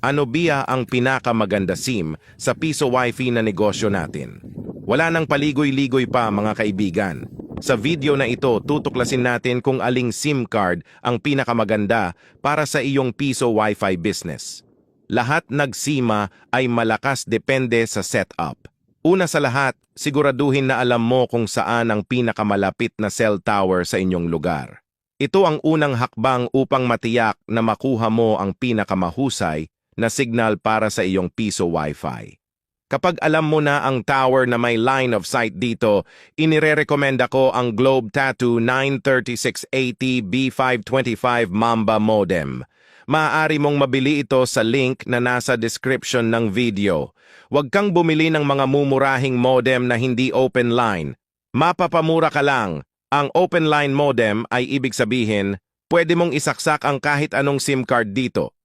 Ano biya ang pinakamaganda SIM sa piso wifi na negosyo natin? Wala nang paligoy-ligoy pa mga kaibigan. Sa video na ito, tutuklasin natin kung aling SIM card ang pinakamaganda para sa iyong piso wifi business. Lahat nagsima ay malakas depende sa setup. Una sa lahat, siguraduhin na alam mo kung saan ang pinakamalapit na cell tower sa inyong lugar. Ito ang unang hakbang upang matiyak na makuha mo ang pinakamahusay na signal para sa iyong piso wifi. Kapag alam mo na ang tower na may line of sight dito, inirerekomenda ko ang Globe Tattoo 93680 B525 Mamba modem. Maaari mong mabili ito sa link na nasa description ng video. Huwag kang bumili ng mga mumurahing modem na hindi open line. Mapapamura ka lang. Ang open line modem ay ibig sabihin, pwede mong isaksak ang kahit anong SIM card dito.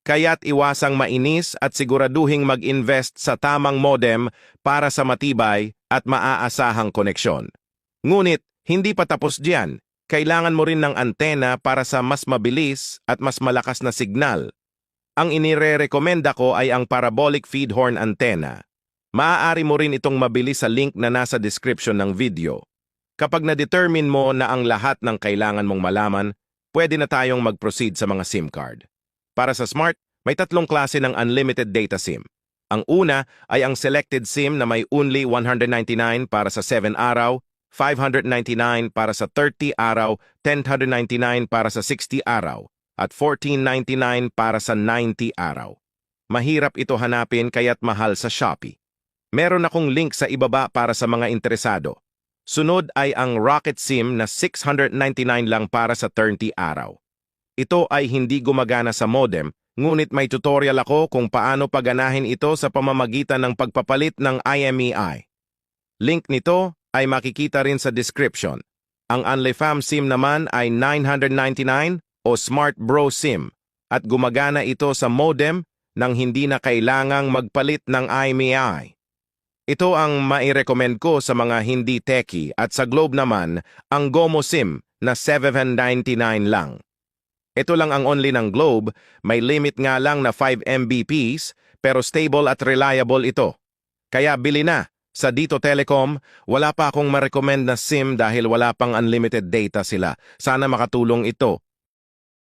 Kaya't iwasang mainis at siguraduhing mag-invest sa tamang modem para sa matibay at maaasahang koneksyon. Ngunit, hindi pa tapos diyan. Kailangan mo rin ng antena para sa mas mabilis at mas malakas na signal. Ang inirerekomenda ko ay ang parabolic feed horn antenna. Maaari mo rin itong mabili sa link na nasa description ng video. Kapag na-determine mo na ang lahat ng kailangan mong malaman, pwede na tayong mag-proceed sa mga SIM card. Para sa Smart, may tatlong klase ng unlimited data SIM. Ang una ay ang selected SIM na may only 199 para sa 7 araw, 599 para sa 30 araw, 1,099 para sa 60 araw, at 1,499 para sa 90 araw. Mahirap ito hanapin kaya't mahal sa Shopee. Meron akong link sa ibaba para sa mga interesado. Sunod ay ang Rocket SIM na 699 lang para sa 30 araw. Ito ay hindi gumagana sa modem, ngunit may tutorial ako kung paano paganahin ito sa pamamagitan ng pagpapalit ng IMEI. Link nito ay makikita rin sa description. Ang OnlyFam SIM naman ay 999 o Smart Bro SIM at gumagana ito sa modem nang hindi na kailangang magpalit ng IMEI. Ito ang mairecommend ko sa mga hindi techie at sa Globe naman ang Gomo SIM na 799 lang. Ito lang ang only ng Globe, may limit nga lang na 5 Mbps pero stable at reliable ito. Kaya bili na. Sa Dito Telecom, wala pa akong ma-recommend na SIM dahil wala pang unlimited data sila. Sana makatulong ito.